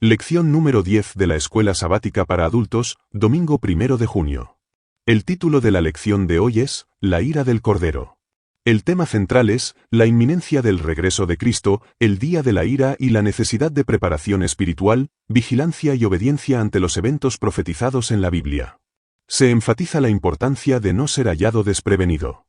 Lección número 10 de la Escuela Sabática para Adultos, domingo 1 de junio. El título de la lección de hoy es, La ira del Cordero. El tema central es, la inminencia del regreso de Cristo, el día de la ira y la necesidad de preparación espiritual, vigilancia y obediencia ante los eventos profetizados en la Biblia. Se enfatiza la importancia de no ser hallado desprevenido.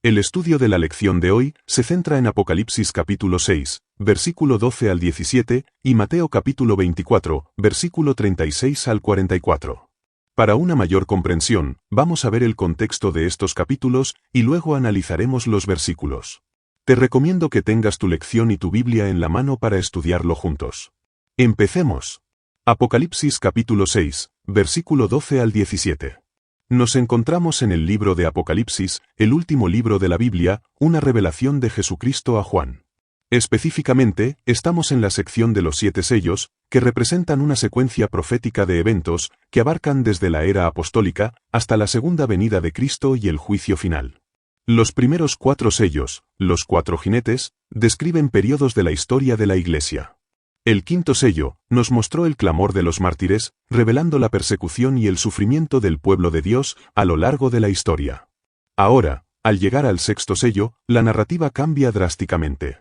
El estudio de la lección de hoy se centra en Apocalipsis capítulo 6, versículo 12 al 17, y Mateo capítulo 24, versículo 36 al 44. Para una mayor comprensión, vamos a ver el contexto de estos capítulos y luego analizaremos los versículos. Te recomiendo que tengas tu lección y tu Biblia en la mano para estudiarlo juntos. Empecemos. Apocalipsis capítulo 6, versículo 12 al 17. Nos encontramos en el libro de Apocalipsis, el último libro de la Biblia, una revelación de Jesucristo a Juan. Específicamente, estamos en la sección de los 7 sellos, que representan una secuencia profética de eventos que abarcan desde la era apostólica hasta la segunda venida de Cristo y el juicio final. Los primeros 4 sellos, los 4 jinetes, describen periodos de la historia de la Iglesia. El quinto sello nos mostró el clamor de los mártires, revelando la persecución y el sufrimiento del pueblo de Dios a lo largo de la historia. Ahora, al llegar al sexto sello, la narrativa cambia drásticamente.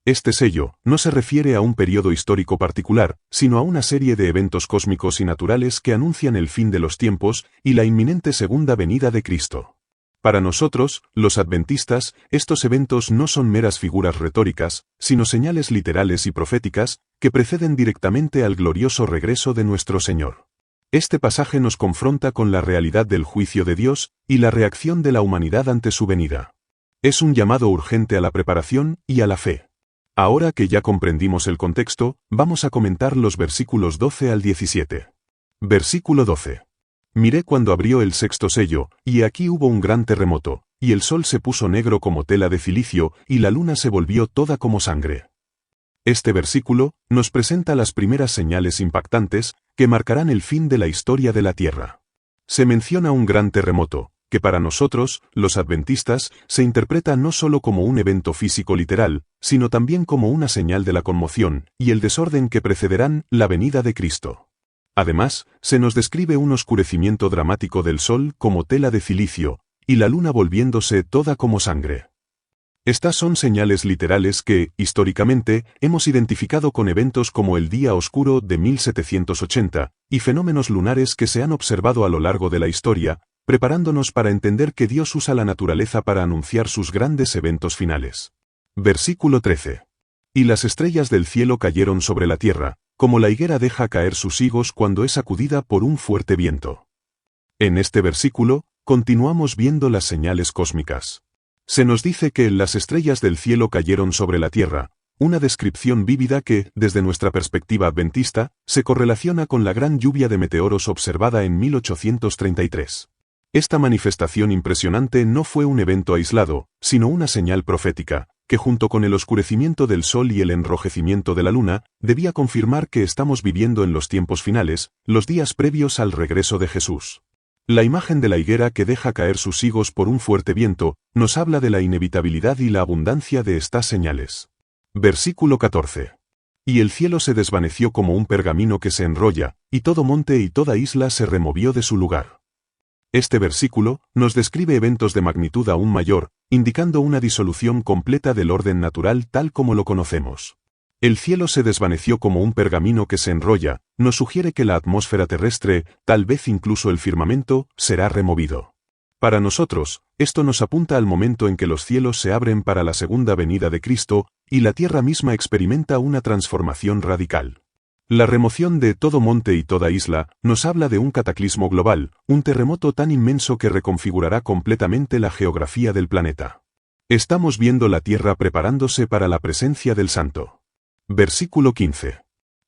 Este sello no se refiere a un periodo histórico particular, sino a una serie de eventos cósmicos y naturales que anuncian el fin de los tiempos y la inminente segunda venida de Cristo. Para nosotros, los adventistas, estos eventos no son meras figuras retóricas, sino señales literales y proféticas que preceden directamente al glorioso regreso de nuestro Señor. Este pasaje nos confronta con la realidad del juicio de Dios y la reacción de la humanidad ante su venida. Es un llamado urgente a la preparación y a la fe. Ahora que ya comprendimos el contexto, vamos a comentar los versículos 12 al 17. Versículo 12. Miré cuando abrió el sexto sello, y aquí hubo un gran terremoto, y el sol se puso negro como tela de cilicio, y la luna se volvió toda como sangre. Este versículo nos presenta las primeras señales impactantes que marcarán el fin de la historia de la Tierra. Se menciona un gran terremoto, que para nosotros, los adventistas, se interpreta no solo como un evento físico literal, sino también como una señal de la conmoción y el desorden que precederán la venida de Cristo. Además, se nos describe un oscurecimiento dramático del sol como tela de cilicio, y la luna volviéndose toda como sangre. Estas son señales literales que, históricamente, hemos identificado con eventos como el Día Oscuro de 1780, y fenómenos lunares que se han observado a lo largo de la historia, preparándonos para entender que Dios usa la naturaleza para anunciar sus grandes eventos finales. Versículo 13. Y las estrellas del cielo cayeron sobre la tierra, como la higuera deja caer sus higos cuando es sacudida por un fuerte viento. En este versículo, continuamos viendo las señales cósmicas. Se nos dice que las estrellas del cielo cayeron sobre la tierra, una descripción vívida que, desde nuestra perspectiva adventista, se correlaciona con la gran lluvia de meteoros observada en 1833. Esta manifestación impresionante no fue un evento aislado, sino una señal profética, que junto con el oscurecimiento del sol y el enrojecimiento de la luna, debía confirmar que estamos viviendo en los tiempos finales, los días previos al regreso de Jesús. La imagen de la higuera que deja caer sus higos por un fuerte viento, nos habla de la inevitabilidad y la abundancia de estas señales. Versículo 14. Y el cielo se desvaneció como un pergamino que se enrolla, y todo monte y toda isla se removió de su lugar. Este versículo nos describe eventos de magnitud aún mayor, indicando una disolución completa del orden natural tal como lo conocemos. El cielo se desvaneció como un pergamino que se enrolla, nos sugiere que la atmósfera terrestre, tal vez incluso el firmamento, será removido. Para nosotros, esto nos apunta al momento en que los cielos se abren para la segunda venida de Cristo, y la tierra misma experimenta una transformación radical. La remoción de todo monte y toda isla nos habla de un cataclismo global, un terremoto tan inmenso que reconfigurará completamente la geografía del planeta. Estamos viendo la tierra preparándose para la presencia del Santo. Versículo 15.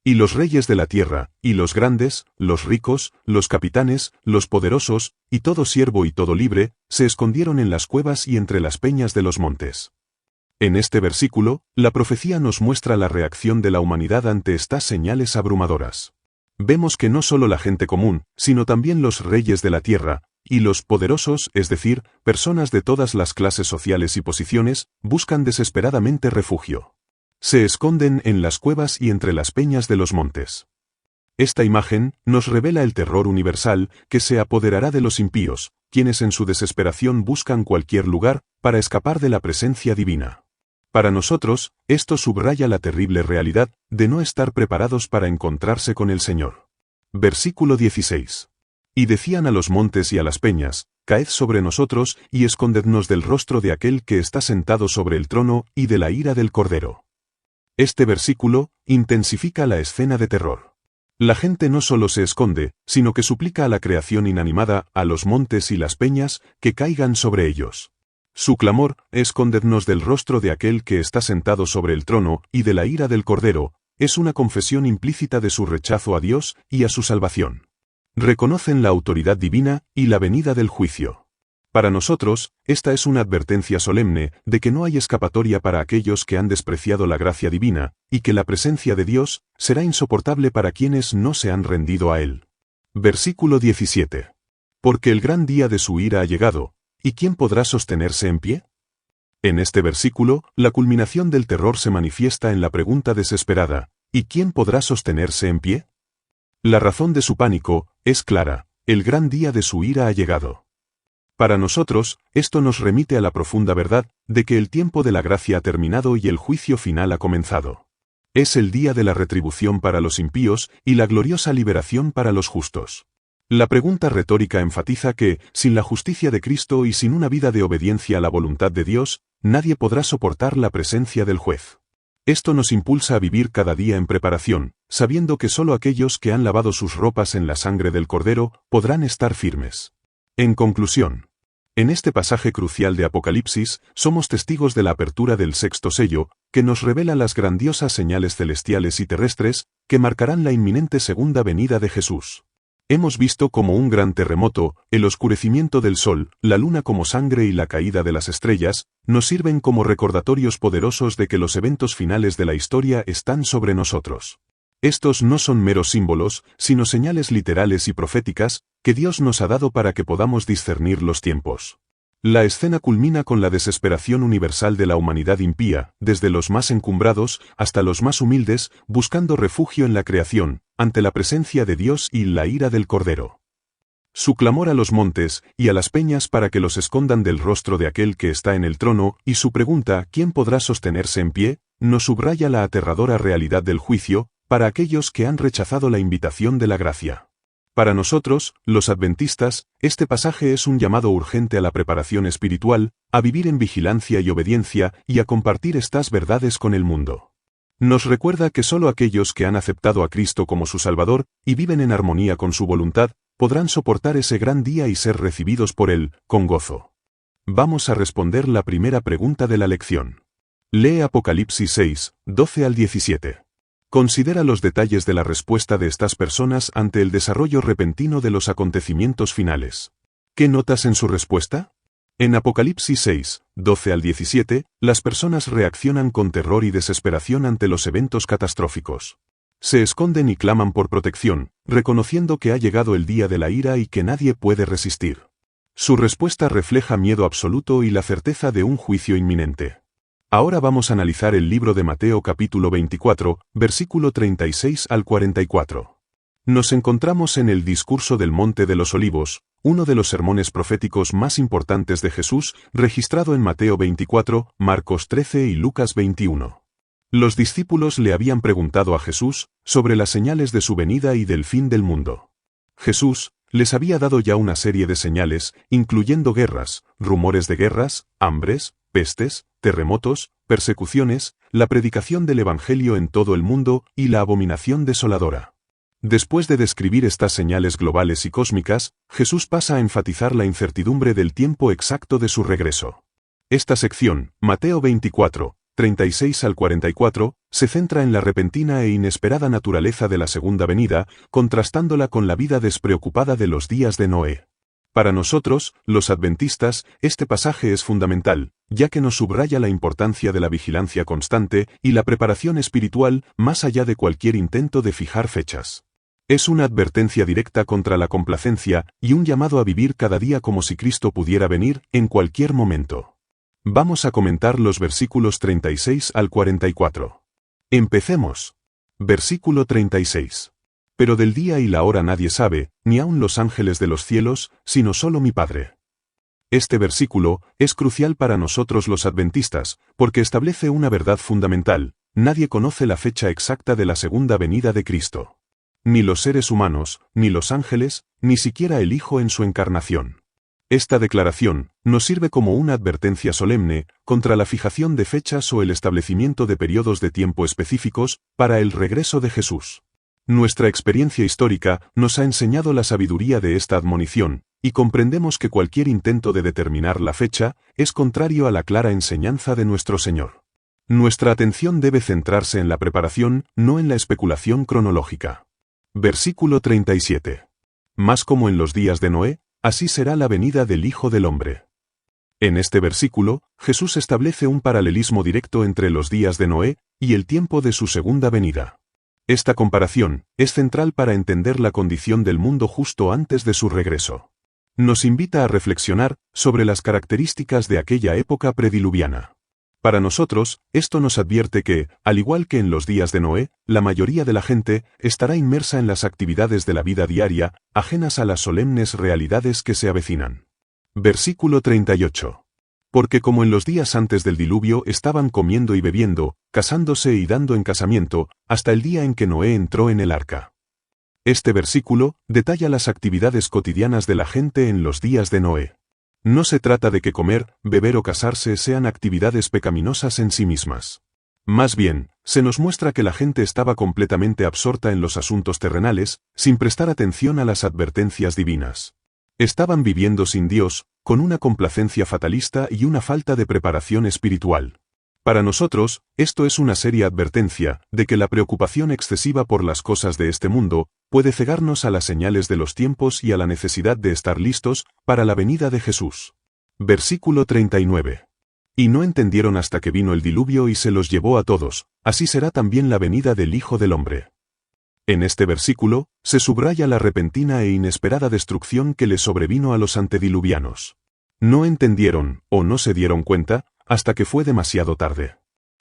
Y los reyes de la tierra, y los grandes, los ricos, los capitanes, los poderosos, y todo siervo y todo libre, se escondieron en las cuevas y entre las peñas de los montes. En este versículo, la profecía nos muestra la reacción de la humanidad ante estas señales abrumadoras. Vemos que no solo la gente común, sino también los reyes de la tierra, y los poderosos, es decir, personas de todas las clases sociales y posiciones, buscan desesperadamente refugio. Se esconden en las cuevas y entre las peñas de los montes. Esta imagen nos revela el terror universal que se apoderará de los impíos, quienes en su desesperación buscan cualquier lugar para escapar de la presencia divina. Para nosotros, esto subraya la terrible realidad de no estar preparados para encontrarse con el Señor. Versículo 16. Y decían a los montes y a las peñas, caed sobre nosotros y escondednos del rostro de aquel que está sentado sobre el trono y de la ira del Cordero. Este versículo intensifica la escena de terror. La gente no solo se esconde, sino que suplica a la creación inanimada, a los montes y las peñas, que caigan sobre ellos. Su clamor, escondednos del rostro de aquel que está sentado sobre el trono y de la ira del Cordero, es una confesión implícita de su rechazo a Dios y a su salvación. Reconocen la autoridad divina y la venida del juicio. Para nosotros, esta es una advertencia solemne de que no hay escapatoria para aquellos que han despreciado la gracia divina, y que la presencia de Dios será insoportable para quienes no se han rendido a Él. Versículo 17. Porque el gran día de su ira ha llegado, ¿y quién podrá sostenerse en pie? En este versículo, la culminación del terror se manifiesta en la pregunta desesperada, ¿y quién podrá sostenerse en pie? La razón de su pánico es clara, el gran día de su ira ha llegado. Para nosotros, esto nos remite a la profunda verdad de que el tiempo de la gracia ha terminado y el juicio final ha comenzado. Es el día de la retribución para los impíos y la gloriosa liberación para los justos. La pregunta retórica enfatiza que, sin la justicia de Cristo y sin una vida de obediencia a la voluntad de Dios, nadie podrá soportar la presencia del juez. Esto nos impulsa a vivir cada día en preparación, sabiendo que solo aquellos que han lavado sus ropas en la sangre del Cordero podrán estar firmes. En conclusión, en este pasaje crucial de Apocalipsis, somos testigos de la apertura del sexto sello, que nos revela las grandiosas señales celestiales y terrestres que marcarán la inminente segunda venida de Jesús. Hemos visto como un gran terremoto, el oscurecimiento del sol, la luna como sangre y la caída de las estrellas, nos sirven como recordatorios poderosos de que los eventos finales de la historia están sobre nosotros. Estos no son meros símbolos, sino señales literales y proféticas, que Dios nos ha dado para que podamos discernir los tiempos. La escena culmina con la desesperación universal de la humanidad impía, desde los más encumbrados hasta los más humildes, buscando refugio en la creación, ante la presencia de Dios y la ira del Cordero. Su clamor a los montes y a las peñas para que los escondan del rostro de aquel que está en el trono, y su pregunta ¿quién podrá sostenerse en pie?, nos subraya la aterradora realidad del juicio, para aquellos que han rechazado la invitación de la gracia. Para nosotros, los adventistas, este pasaje es un llamado urgente a la preparación espiritual, a vivir en vigilancia y obediencia y a compartir estas verdades con el mundo. Nos recuerda que solo aquellos que han aceptado a Cristo como su Salvador y viven en armonía con su voluntad, podrán soportar ese gran día y ser recibidos por Él, con gozo. Vamos a responder la primera pregunta de la lección. Lee Apocalipsis 6, 12 al 17. Considera los detalles de la respuesta de estas personas ante el desarrollo repentino de los acontecimientos finales. ¿Qué notas en su respuesta? En Apocalipsis 6, 12 al 17, las personas reaccionan con terror y desesperación ante los eventos catastróficos. Se esconden y claman por protección, reconociendo que ha llegado el día de la ira y que nadie puede resistir. Su respuesta refleja miedo absoluto y la certeza de un juicio inminente. Ahora vamos a analizar el libro de Mateo capítulo 24, versículo 36 al 44. Nos encontramos en el discurso del Monte de los Olivos, uno de los sermones proféticos más importantes de Jesús, registrado en Mateo 24, Marcos 13 y Lucas 21. Los discípulos le habían preguntado a Jesús sobre las señales de su venida y del fin del mundo. Jesús les había dado ya una serie de señales, incluyendo guerras, rumores de guerras, hambres, pestes, terremotos, persecuciones, la predicación del Evangelio en todo el mundo y la abominación desoladora. Después de describir estas señales globales y cósmicas, Jesús pasa a enfatizar la incertidumbre del tiempo exacto de su regreso. Esta sección, Mateo 24, 36 al 44, se centra en la repentina e inesperada naturaleza de la segunda venida, contrastándola con la vida despreocupada de los días de Noé. Para nosotros, los adventistas, este pasaje es fundamental, ya que nos subraya la importancia de la vigilancia constante y la preparación espiritual más allá de cualquier intento de fijar fechas. Es una advertencia directa contra la complacencia y un llamado a vivir cada día como si Cristo pudiera venir en cualquier momento. Vamos a comentar los versículos 36 al 44. Empecemos. Versículo 36. Pero del día y la hora nadie sabe, ni aun los ángeles de los cielos, sino solo mi Padre. Este versículo es crucial para nosotros los adventistas, porque establece una verdad fundamental: nadie conoce la fecha exacta de la segunda venida de Cristo. Ni los seres humanos, ni los ángeles, ni siquiera el Hijo en su encarnación. Esta declaración nos sirve como una advertencia solemne contra la fijación de fechas o el establecimiento de periodos de tiempo específicos para el regreso de Jesús. Nuestra experiencia histórica nos ha enseñado la sabiduría de esta admonición, y comprendemos que cualquier intento de determinar la fecha es contrario a la clara enseñanza de nuestro Señor. Nuestra atención debe centrarse en la preparación, no en la especulación cronológica. Versículo 37. Mas como en los días de Noé, así será la venida del Hijo del Hombre. En este versículo, Jesús establece un paralelismo directo entre los días de Noé y el tiempo de su segunda venida. Esta comparación es central para entender la condición del mundo justo antes de su regreso. Nos invita a reflexionar sobre las características de aquella época prediluviana. Para nosotros, esto nos advierte que, al igual que en los días de Noé, la mayoría de la gente estará inmersa en las actividades de la vida diaria, ajenas a las solemnes realidades que se avecinan. Versículo 38. Porque como en los días antes del diluvio estaban comiendo y bebiendo, casándose y dando en casamiento, hasta el día en que Noé entró en el arca. Este versículo detalla las actividades cotidianas de la gente en los días de Noé. No se trata de que comer, beber o casarse sean actividades pecaminosas en sí mismas. Más bien, se nos muestra que la gente estaba completamente absorta en los asuntos terrenales, sin prestar atención a las advertencias divinas. Estaban viviendo sin Dios, con una complacencia fatalista y una falta de preparación espiritual. Para nosotros, esto es una seria advertencia de que la preocupación excesiva por las cosas de este mundo puede cegarnos a las señales de los tiempos y a la necesidad de estar listos para la venida de Jesús. Versículo 39. Y no entendieron hasta que vino el diluvio y se los llevó a todos, así será también la venida del Hijo del Hombre. En este versículo, se subraya la repentina e inesperada destrucción que le sobrevino a los antediluvianos. No entendieron, o no se dieron cuenta, hasta que fue demasiado tarde.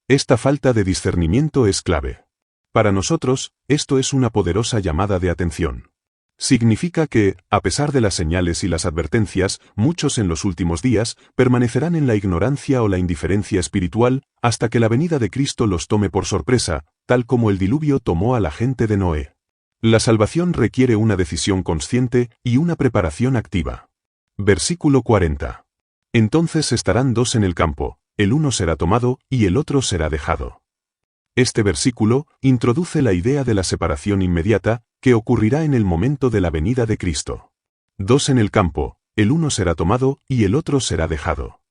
Esta falta de discernimiento es clave. Para nosotros, esto es una poderosa llamada de atención. Significa que, a pesar de las señales y las advertencias, muchos en los últimos días permanecerán en la ignorancia o la indiferencia espiritual hasta que la venida de Cristo los tome por sorpresa, tal como el diluvio tomó a la gente de Noé. La salvación requiere una decisión consciente y una preparación activa. Versículo 40. Entonces estarán dos en el campo, el uno será tomado y el otro será dejado. Este versículo introduce la idea de la separación inmediata que ocurrirá en el momento de la venida de Cristo. Dos en el campo, el uno será tomado y el otro será dejado.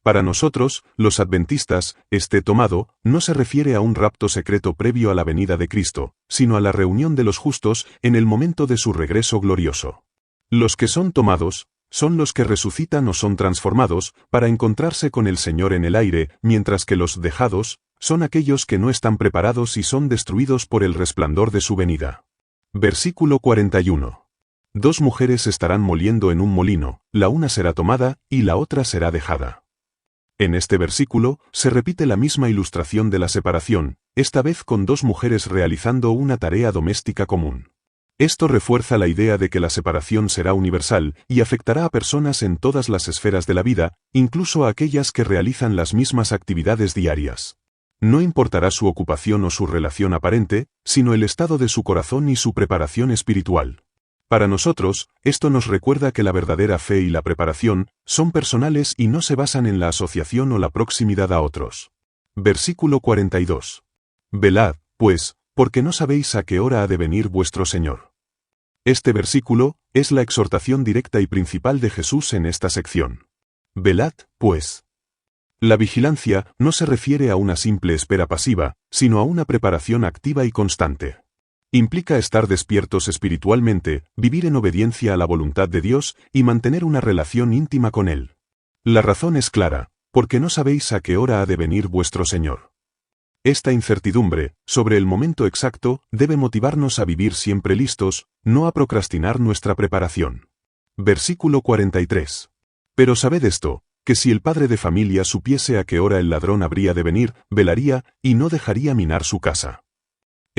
Para nosotros, los adventistas, este tomado no se refiere a un rapto secreto previo a la venida de Cristo, sino a la reunión de los justos en el momento de su regreso glorioso. Los que son tomados son los que resucitan o son transformados para encontrarse con el Señor en el aire, mientras que los dejados son aquellos que no están preparados y son destruidos por el resplandor de su venida. Versículo 41. Dos mujeres estarán moliendo en un molino, la una será tomada y la otra será dejada. En este versículo se repite la misma ilustración de la separación, esta vez con dos mujeres realizando una tarea doméstica común. Esto refuerza la idea de que la separación será universal y afectará a personas en todas las esferas de la vida, incluso a aquellas que realizan las mismas actividades diarias. No importará su ocupación o su relación aparente, sino el estado de su corazón y su preparación espiritual. Para nosotros, esto nos recuerda que la verdadera fe y la preparación son personales y no se basan en la asociación o la proximidad a otros. Versículo 42. Velad, pues, porque no sabéis a qué hora ha de venir vuestro Señor. Este versículo es la exhortación directa y principal de Jesús en esta sección. Velad, pues. La vigilancia no se refiere a una simple espera pasiva, sino a una preparación activa y constante. Implica estar despiertos espiritualmente, vivir en obediencia a la voluntad de Dios y mantener una relación íntima con Él. La razón es clara, porque no sabéis a qué hora ha de venir vuestro Señor. Esta incertidumbre sobre el momento exacto debe motivarnos a vivir siempre listos, no a procrastinar nuestra preparación. Versículo 43. Pero sabed esto, que si el padre de familia supiese a qué hora el ladrón habría de venir, velaría y no dejaría minar su casa.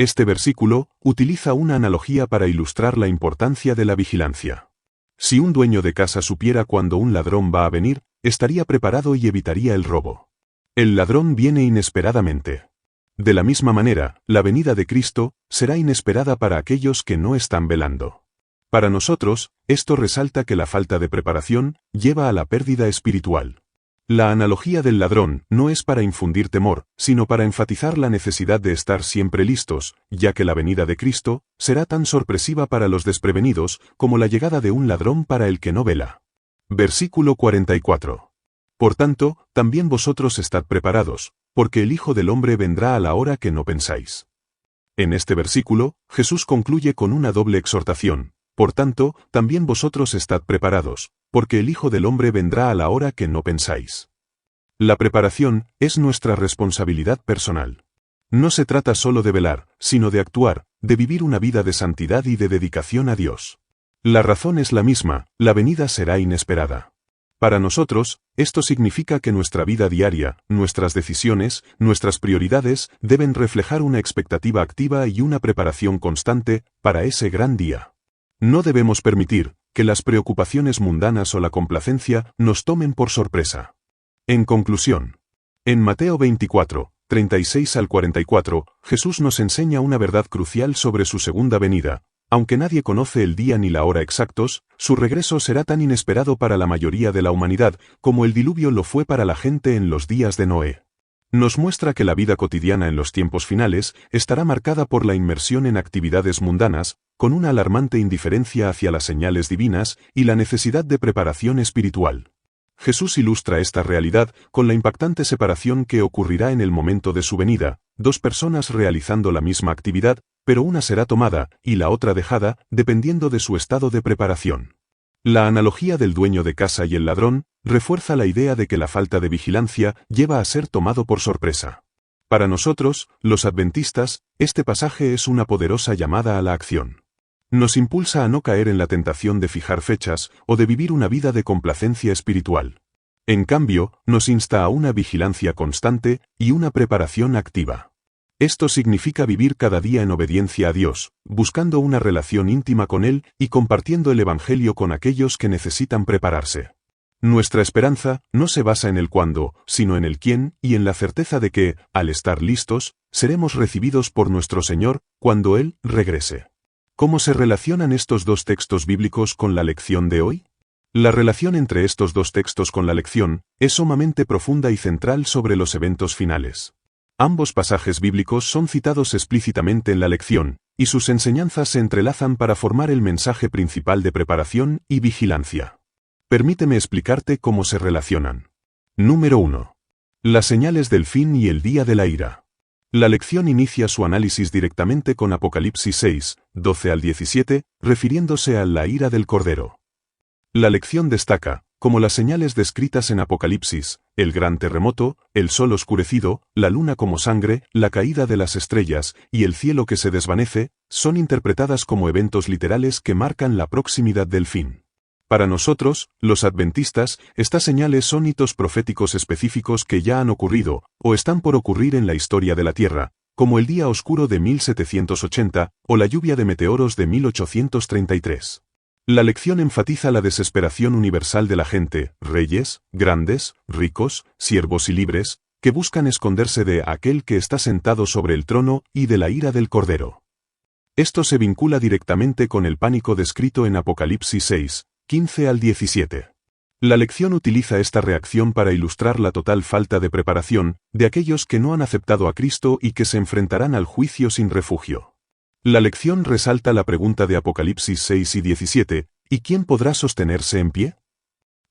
Este versículo utiliza una analogía para ilustrar la importancia de la vigilancia. Si un dueño de casa supiera cuándo un ladrón va a venir, estaría preparado y evitaría el robo. El ladrón viene inesperadamente. De la misma manera, la venida de Cristo será inesperada para aquellos que no están velando. Para nosotros, esto resalta que la falta de preparación lleva a la pérdida espiritual. La analogía del ladrón no es para infundir temor, sino para enfatizar la necesidad de estar siempre listos, ya que la venida de Cristo será tan sorpresiva para los desprevenidos como la llegada de un ladrón para el que no vela. Versículo 44. Por tanto, también vosotros estad preparados, porque el Hijo del Hombre vendrá a la hora que no pensáis. En este versículo, Jesús concluye con una doble exhortación. Por tanto, también vosotros estad preparados, porque el Hijo del Hombre vendrá a la hora que no pensáis. La preparación es nuestra responsabilidad personal. No se trata solo de velar, sino de actuar, de vivir una vida de santidad y de dedicación a Dios. La razón es la misma, la venida será inesperada. Para nosotros, esto significa que nuestra vida diaria, nuestras decisiones, nuestras prioridades deben reflejar una expectativa activa y una preparación constante para ese gran día. No debemos permitir que las preocupaciones mundanas o la complacencia nos tomen por sorpresa. En conclusión, en Mateo 24, 36 al 44, Jesús nos enseña una verdad crucial sobre su segunda venida. Aunque nadie conoce el día ni la hora exactos, su regreso será tan inesperado para la mayoría de la humanidad como el diluvio lo fue para la gente en los días de Noé. Nos muestra que la vida cotidiana en los tiempos finales estará marcada por la inmersión en actividades mundanas, con una alarmante indiferencia hacia las señales divinas y la necesidad de preparación espiritual. Jesús ilustra esta realidad con la impactante separación que ocurrirá en el momento de su venida, dos personas realizando la misma actividad, pero una será tomada y la otra dejada, dependiendo de su estado de preparación. La analogía del dueño de casa y el ladrón refuerza la idea de que la falta de vigilancia lleva a ser tomado por sorpresa. Para nosotros, los adventistas, este pasaje es una poderosa llamada a la acción. Nos impulsa a no caer en la tentación de fijar fechas o de vivir una vida de complacencia espiritual. En cambio, nos insta a una vigilancia constante y una preparación activa. Esto significa vivir cada día en obediencia a Dios, buscando una relación íntima con Él y compartiendo el Evangelio con aquellos que necesitan prepararse. Nuestra esperanza no se basa en el cuándo, sino en el quién y en la certeza de que, al estar listos, seremos recibidos por nuestro Señor cuando Él regrese. ¿Cómo se relacionan estos dos textos bíblicos con la lección de hoy? La relación entre estos dos textos con la lección es sumamente profunda y central sobre los eventos finales. Ambos pasajes bíblicos son citados explícitamente en la lección, y sus enseñanzas se entrelazan para formar el mensaje principal de preparación y vigilancia. Permíteme explicarte cómo se relacionan. Número 1. Las señales del fin y el día de la ira. La lección inicia su análisis directamente con Apocalipsis 6, 12 al 17, refiriéndose a la ira del Cordero. La lección destaca, como las señales descritas en Apocalipsis, el gran terremoto, el sol oscurecido, la luna como sangre, la caída de las estrellas y el cielo que se desvanece, son interpretadas como eventos literales que marcan la proximidad del fin. Para nosotros, los adventistas, estas señales son hitos proféticos específicos que ya han ocurrido, o están por ocurrir en la historia de la Tierra, como el día oscuro de 1780, o la lluvia de meteoros de 1833. La lección enfatiza la desesperación universal de la gente, reyes, grandes, ricos, siervos y libres, que buscan esconderse de aquel que está sentado sobre el trono y de la ira del Cordero. Esto se vincula directamente con el pánico descrito en Apocalipsis 6, 15 al 17. La lección utiliza esta reacción para ilustrar la total falta de preparación de aquellos que no han aceptado a Cristo y que se enfrentarán al juicio sin refugio. La lección resalta la pregunta de Apocalipsis 6 y 17, ¿y quién podrá sostenerse en pie?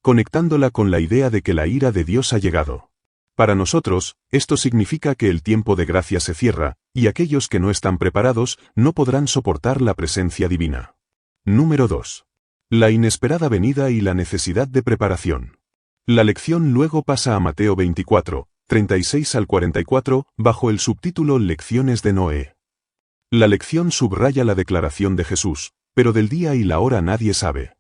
Conectándola con la idea de que la ira de Dios ha llegado. Para nosotros, esto significa que el tiempo de gracia se cierra, y aquellos que no están preparados no podrán soportar la presencia divina. Número 2. La inesperada venida y la necesidad de preparación. La lección luego pasa a Mateo 24, 36 al 44, bajo el subtítulo Lecciones de Noé. La lección subraya la declaración de Jesús, pero del día y la hora nadie sabe.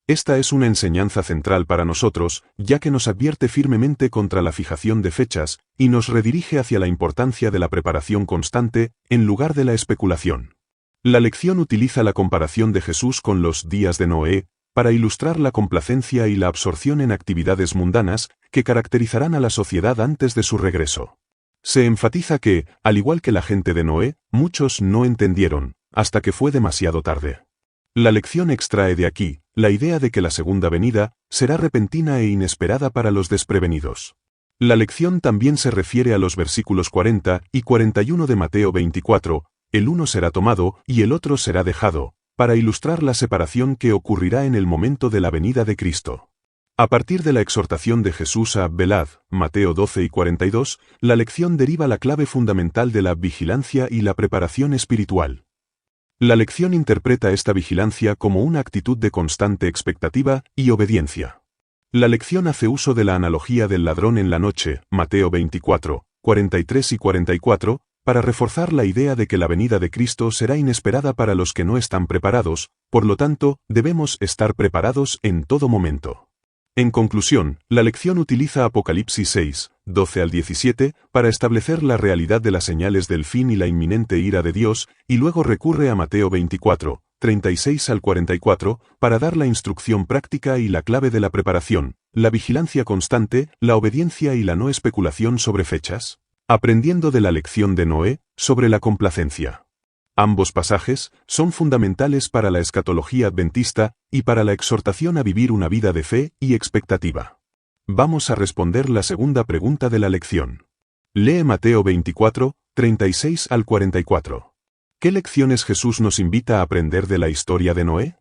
Esta es una enseñanza central para nosotros, ya que nos advierte firmemente contra la fijación de fechas, y nos redirige hacia la importancia de la preparación constante, en lugar de la especulación. La lección utiliza la comparación de Jesús con los días de Noé, para ilustrar la complacencia y la absorción en actividades mundanas, que caracterizarán a la sociedad antes de su regreso. Se enfatiza que, al igual que la gente de Noé, muchos no entendieron, hasta que fue demasiado tarde. La lección extrae de aquí la idea de que la segunda venida será repentina e inesperada para los desprevenidos. La lección también se refiere a los versículos 40 y 41 de Mateo 24, el uno será tomado y el otro será dejado, para ilustrar la separación que ocurrirá en el momento de la venida de Cristo. A partir de la exhortación de Jesús a velad, Mateo 12 y 42, la lección deriva la clave fundamental de la vigilancia y la preparación espiritual. La lección interpreta esta vigilancia como una actitud de constante expectativa y obediencia. La lección hace uso de la analogía del ladrón en la noche, Mateo 24, 43 y 44, para reforzar la idea de que la venida de Cristo será inesperada para los que no están preparados, por lo tanto, debemos estar preparados en todo momento. En conclusión, la lección utiliza Apocalipsis 6, 12 al 17, para establecer la realidad de las señales del fin y la inminente ira de Dios, y luego recurre a Mateo 24, 36 al 44, para dar la instrucción práctica y la clave de la preparación, la vigilancia constante, la obediencia y la no especulación sobre fechas, aprendiendo de la lección de Noé, sobre la complacencia. Ambos pasajes son fundamentales para la escatología adventista y para la exhortación a vivir una vida de fe y expectativa. Vamos a responder la segunda pregunta de la lección. Lee Mateo 24, 36 al 44. ¿Qué lecciones Jesús nos invita a aprender de la historia de Noé?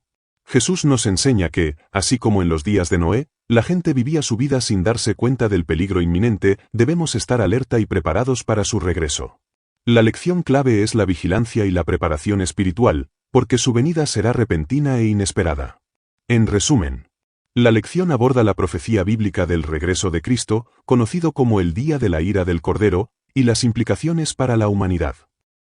Jesús nos enseña que, así como en los días de Noé, la gente vivía su vida sin darse cuenta del peligro inminente, debemos estar alerta y preparados para su regreso. La lección clave es la vigilancia y la preparación espiritual, porque su venida será repentina e inesperada. En resumen, la lección aborda la profecía bíblica del regreso de Cristo, conocido como el día de la ira del Cordero, y las implicaciones para la humanidad.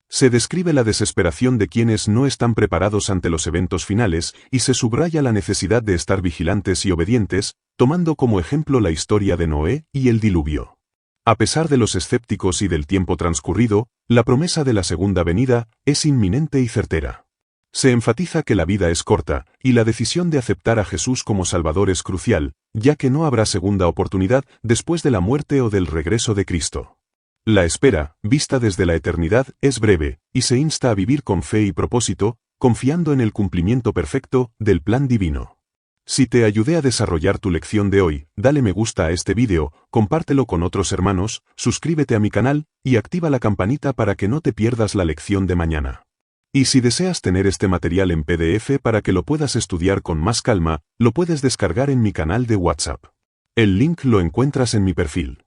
Se describe la desesperación de quienes no están preparados ante los eventos finales, y se subraya la necesidad de estar vigilantes y obedientes, tomando como ejemplo la historia de Noé y el diluvio. A pesar de los escépticos y del tiempo transcurrido, la promesa de la segunda venida es inminente y certera. Se enfatiza que la vida es corta, y la decisión de aceptar a Jesús como Salvador es crucial, ya que no habrá segunda oportunidad después de la muerte o del regreso de Cristo. La espera, vista desde la eternidad, es breve, y se insta a vivir con fe y propósito, confiando en el cumplimiento perfecto del plan divino. Si te ayudé a desarrollar tu lección de hoy, dale me gusta a este vídeo, compártelo con otros hermanos, suscríbete a mi canal, y activa la campanita para que no te pierdas la lección de mañana. Y si deseas tener este material en PDF para que lo puedas estudiar con más calma, lo puedes descargar en mi canal de WhatsApp. El link lo encuentras en mi perfil.